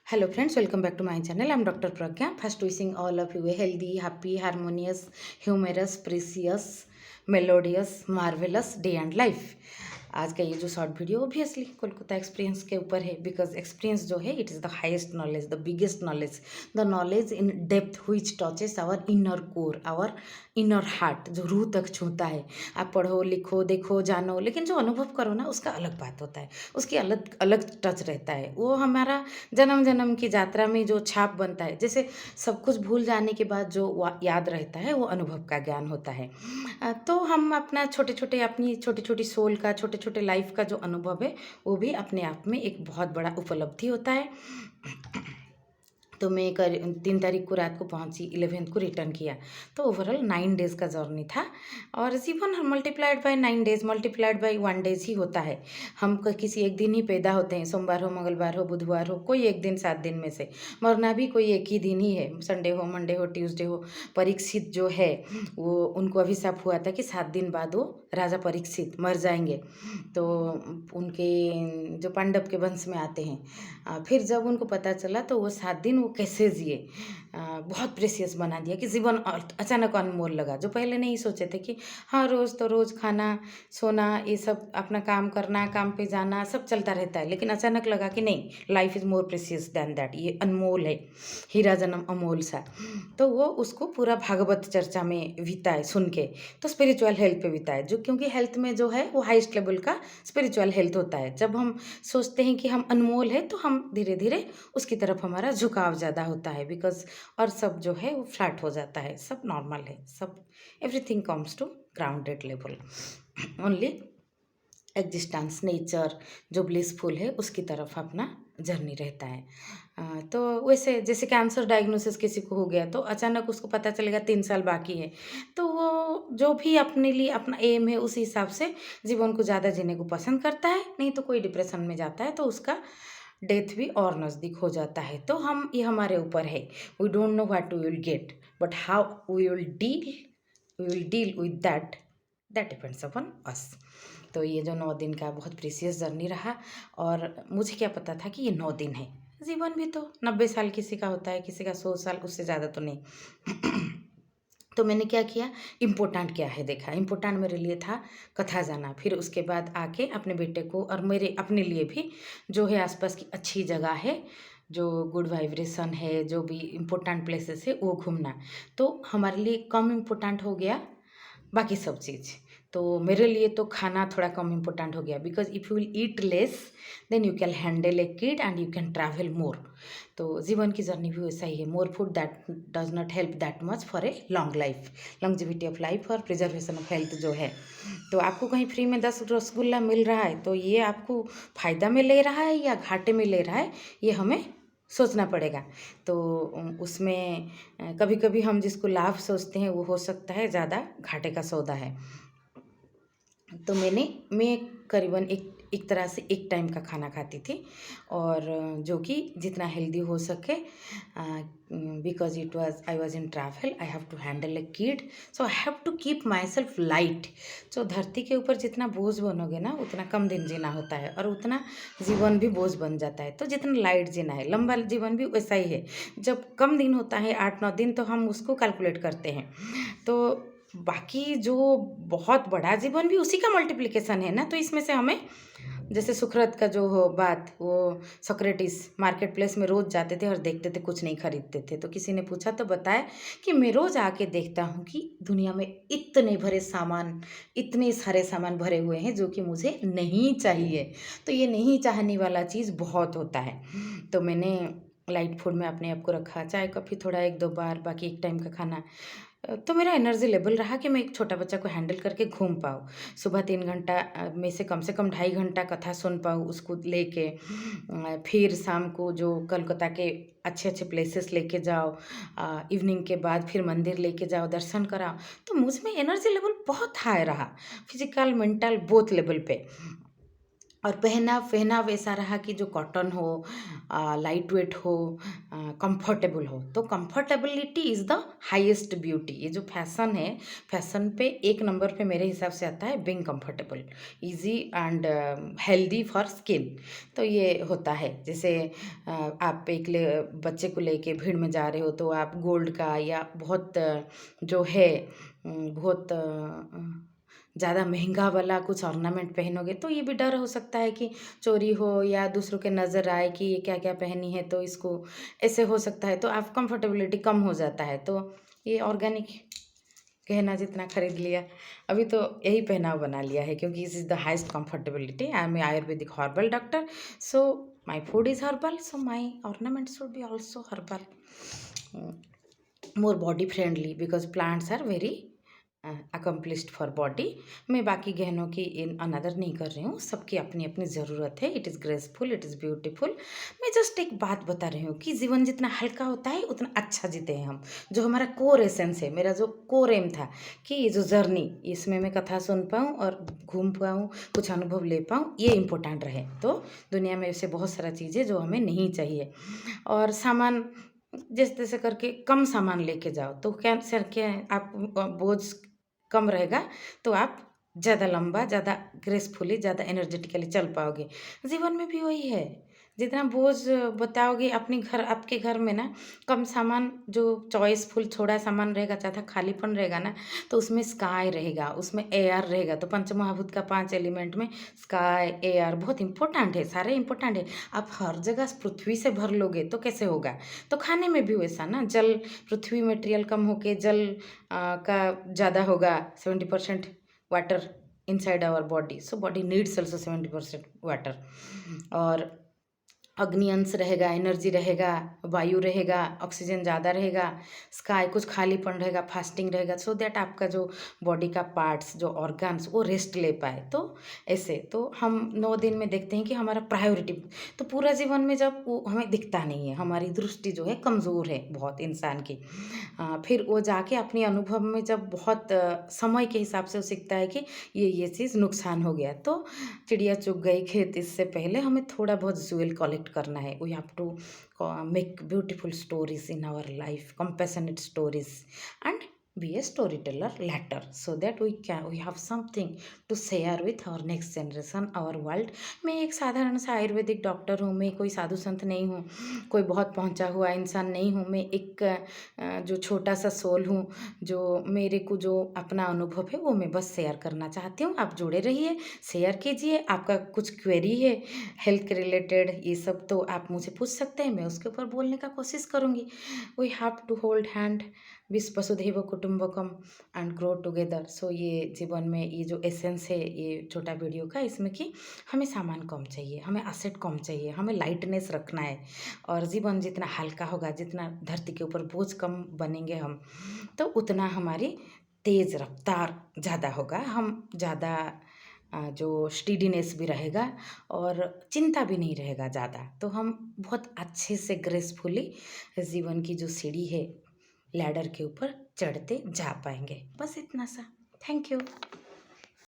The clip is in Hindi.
Hello friends, welcome back to my channel. I'm Dr. Pragya. First wishing all of you a healthy, happy, harmonious, humorous, precious, melodious, marvelous day and life. आज का ये जो short video obviously Kolkata experience के ऊपर है बिकॉज एक्सपीरियंस जो है it is the highest knowledge, the biggest knowledge, the knowledge in depth which touches our inner core, our inner heart, जो रूह तक छूता है। आप पढ़ो, लिखो, देखो, जानो, लेकिन जो अनुभव करो ना उसका अलग बात होता है, उसकी अलग अलग टच रहता है। वो हमारा जन्म जन्म की यात्रा में जो छाप बनता है, जैसे सब कुछ भूल जाने के बाद जो याद रहता है वो अनुभव का ज्ञान होता है। तो हम अपना छोटे छोटे अपनी छोटी छोटी सोल का, छोटे छोटे लाइफ का जो अनुभव है वो भी अपने आप में एक बहुत बड़ा उपलब्धि होता है। तो मैं 3 तारीख को रात को पहुंची, 11th को रिटर्न किया। तो ओवरऑल 9 डेज़ का जर्नी था और जीवन multiplied by 9 days multiplied by 1 days ही होता है। हम किसी एक दिन ही पैदा होते हैं, सोमवार हो, मंगलवार हो, बुधवार हो, कोई एक दिन 7 दिन में से। मरना भी कोई एक ही दिन ही है, संडे हो, मंडे हो, ट्यूसडे हो। परीक्षित जो है वो, उनको अभिशाप हुआ था कि 7 दिन बाद वो राजा परीक्षित मर जाएंगे। तो उनके जो पांडव के वंश में आते हैं, फिर जब उनको पता चला तो वो 7 दिन वो कैसे जिए, बहुत प्रेशियस बना दिया कि जीवन अचानक अनमोल लगा। जो पहले नहीं सोचे थे कि हाँ रोज़ तो रोज़ खाना, सोना, ये सब अपना काम करना, काम पे जाना, सब चलता रहता है, लेकिन अचानक लगा कि नहीं, life is more precious than that, ये अनमोल है, हीरा जन्म अमोल सा। तो वो उसको पूरा भागवत चर्चा में बिताए सुन के। तो स्पिरिचुअल हेल्थ पे बिताए, जो क्योंकि हेल्थ में जो है वो हाईएस्ट लेवल का स्पिरिचुअल हेल्थ होता है। जब हम सोचते हैं कि हम अनमोल है तो हम धीरे धीरे उसकी तरफ हमारा झुकाव ज़्यादा होता है, बिकॉज और सब जो है वो फ्लैट हो जाता है, सब नॉर्मल है, सब everything comes to grounded level. Only existence, nature जो ब्लिसफुल है उसकी तरफ अपना जर्नी रहता है। तो वैसे जैसे कैंसर डायग्नोसिस किसी को हो गया तो अचानक उसको पता चलेगा 3 साल बाकी है, तो वो जो भी अपने लिए अपना एम है उस हिसाब से जीवन को ज़्यादा जीने को पसंद करता है। नहीं तो कोई डिप्रेशन में जाता है तो उसका डेथ भी और नज़दीक हो जाता है। तो हम, ये हमारे ऊपर है। We don't know what we will get, but how we will deal with that depends upon us. तो ये जो 9 दिन का बहुत प्रीसियस जर्नी रहा, और मुझे क्या पता था कि ये 9 दिन है। जीवन भी तो 90 साल किसी का होता है, किसी का 100 साल, उससे ज़्यादा तो नहीं। तो मैंने क्या किया, इम्पोर्टेंट क्या है देखा। इम्पोर्टेंट मेरे लिए था कथा जाना, फिर उसके बाद आके अपने बेटे को और मेरे अपने लिए भी जो है आसपास की अच्छी जगह है, जो गुड वाइब्रेशन है, जो भी इम्पोर्टेंट प्लेसेस है वो घूमना। तो हमारे लिए कम इम्पोर्टेंट हो गया बाकी सब चीज़। तो मेरे लिए तो खाना थोड़ा कम इम्पोर्टेंट हो गया, because if you will eat less than you can handle a kid and you can travel मोर। तो जीवन की जर्नी भी वैसा ही है। More food that does not help that much for a long life, longevity of life और प्रिजर्वेशन ऑफ हेल्थ जो है। तो आपको कहीं फ्री में 10 रसगुल्ला मिल रहा है तो ये आपको फ़ायदा में ले रहा है या घाटे में ले रहा है, ये हमें सोचना पड़ेगा। तो उसमें कभी कभी हम जिसको लाभ सोचते हैं वो हो सकता है ज़्यादा घाटे का सौदा है। तो मैं करीबन एक तरह से एक टाइम का खाना खाती थी, और जो कि जितना हेल्दी हो सके, because I was in travel, I have to handle a kid, so I have to keep myself light. जो धरती के ऊपर जितना बोझ बनोगे ना उतना कम दिन जीना होता है, और उतना जीवन भी बोझ बन जाता है। तो जितना लाइट जीना है, लंबा जीवन भी वैसा ही है। जब कम दिन होता है, 8-9 दिन, तो हम उसको कैलकुलेट करते हैं। तो बाकी जो बहुत बड़ा जीवन भी उसी का मल्टीप्लिकेशन है ना। तो इसमें से हमें, जैसे सुकरात का जो हो बात, वो सोक्रेटिस मार्केट प्लेस में रोज़ जाते थे और देखते थे, कुछ नहीं खरीदते थे। तो किसी ने पूछा तो बताया कि मैं रोज़ आके देखता हूँ कि दुनिया में इतने भरे सामान, इतने सारे सामान भरे हुए हैं जो कि मुझे नहीं चाहिए। तो ये नहीं चाहने वाला चीज़ बहुत होता है। तो मैंने लाइट फूड में अपने आप को रखा, चाय कॉफ़ी थोड़ा 1-2 बार, बाकी एक टाइम का खाना। तो मेरा एनर्जी लेवल रहा कि मैं एक छोटा बच्चा को हैंडल करके घूम पाऊँ। सुबह 3 घंटा में से कम 2.5 घंटा कथा सुन पाऊँ उसको लेके। फिर शाम को जो कोलकाता के अच्छे अच्छे प्लेसेस लेके जाओ, इवनिंग के बाद फिर मंदिर लेके जाओ, दर्शन कराओ। तो मुझ में एनर्जी लेवल बहुत हाई रहा, फिजिकल मेंटल बोथ लेवल पे। और पहनाव ऐसा रहा कि जो कॉटन हो, लाइट वेट हो, कंफर्टेबल हो। तो comfortability is the highest beauty. ये जो फैशन है, फैशन पे एक नंबर पे मेरे हिसाब से आता है being comfortable, easy and healthy for skin. तो ये होता है जैसे आप एक बच्चे को लेके भीड़ में जा रहे हो तो आप गोल्ड का या बहुत जो है बहुत ज़्यादा महंगा वाला कुछ ऑर्नामेंट पहनोगे तो ये भी डर हो सकता है कि चोरी हो या दूसरों के नज़र आए कि ये क्या क्या पहनी है, तो इसको ऐसे हो सकता है, तो आप कंफर्टेबिलिटी कम हो जाता है। तो ये ऑर्गेनिक गहना जितना खरीद लिया, अभी तो यही पहनाव बना लिया है क्योंकि this is the highest comfortability. I am a ayurvedic herbal doctor, so my food is herbal, so my ornament should be also herbal, more body friendly because plants are very accomplished for body. मैं बाकी गहनों की इन अनदर नहीं कर रही हूँ, सबकी अपनी अपनी ज़रूरत है। It is graceful, it is beautiful. मैं जस्ट एक बात बता रही हूँ कि जीवन जितना हल्का होता है उतना अच्छा जीते हैं हम। जो हमारा कोर एसेंस है, मेरा जो कोर एम था कि ये जो जर्नी, इसमें मैं कथा सुन पाऊँ और घूम पाऊँ, कुछ अनुभव ले पाऊँ, ये इम्पोर्टेंट रहे। तो दुनिया में ऐसे बहुत सारा चीज़ें जो हमें नहीं चाहिए, और सामान जैसे तैसे करके कम सामान लेके जाओ तो क्या सर, क्या आप बोझ कम रहेगा तो आप ज़्यादा लंबा, ज़्यादा ग्रेसफुली, ज़्यादा एनर्जेटिकली चल पाओगे। जीवन में भी वही है, जितना बोझ बताओगे अपने घर, आपके घर में ना कम सामान, जो चॉइसफुल थोड़ा सामान रहेगा, ज़्यादा खालीपन रहेगा ना, तो उसमें स्काई रहेगा, उसमें एयर रहेगा। तो पंचमहाभूत का 5 एलिमेंट में स्काई, एयर बहुत इंपॉर्टेंट है, सारे इंपॉर्टेंट है। आप हर जगह पृथ्वी से भर लोगे तो कैसे होगा? तो खाने में भी वैसा ना, जल, पृथ्वी मटेरियल कम होके जल का ज़्यादा होगा, 70% water inside our body, so body needs also 70% water. और अग्नि अंश रहेगा, एनर्जी रहेगा, वायु रहेगा, ऑक्सीजन ज़्यादा रहेगा, स्काई कुछ खालीपन रहेगा, फास्टिंग रहेगा, सो दैट आपका जो बॉडी का पार्ट्स, जो ऑर्गन्स, वो रेस्ट ले पाए। तो ऐसे तो हम 9 दिन में देखते हैं कि हमारा प्रायोरिटी, तो पूरा जीवन में जब वो हमें दिखता नहीं है, हमारी दृष्टि जो है कमज़ोर है बहुत इंसान की। फिर वो जाके अपने अनुभव में जब बहुत समय के हिसाब से वो सीखता है कि ये चीज़ नुकसान हो गया, तो चिड़िया चुग गई खेत, इससे पहले हमें थोड़ा बहुत ज्वेल कलेक्ट करना है। We have to make beautiful stories in our life, compassionate stories, and be a storyteller later, so that we have something to share with our next generation, our world। मैं एक साधारण सा आयुर्वेदिक डॉक्टर हूँ, मैं कोई साधु संत नहीं हूँ, कोई बहुत पहुँचा हुआ इंसान नहीं हूँ। मैं एक जो छोटा सा सोल हूँ, जो मेरे को जो अपना अनुभव है वो मैं बस शेयर करना चाहती हूँ। आप जुड़े रहिए, शेयर कीजिए। आपका कुछ क्वेरी है हेल्थ के रिलेटेड, ये सब तो आप मुझे पूछ सकते हैं, मैं उसके ऊपर बोलने का कोशिश करूँगी। We have to hold hand, विश्व वसुधैव कुटुंबकम, एंड ग्रो टुगेदर। सो ये जीवन में ये जो एसेंस है ये छोटा वीडियो का, इसमें कि हमें सामान कम चाहिए, हमें एसेट कम चाहिए, हमें लाइटनेस रखना है। और जीवन जितना हल्का होगा, जितना धरती के ऊपर बोझ कम बनेंगे हम, तो उतना हमारी तेज़ रफ्तार ज़्यादा होगा, हम ज़्यादा जो स्टीडीनेस भी रहेगा और चिंता भी नहीं रहेगा ज़्यादा। तो हम बहुत अच्छे से ग्रेसफुली जीवन की जो सीढ़ी है, लैडर के ऊपर चढ़ते जा पाएंगे। बस इतना सा। Thank you.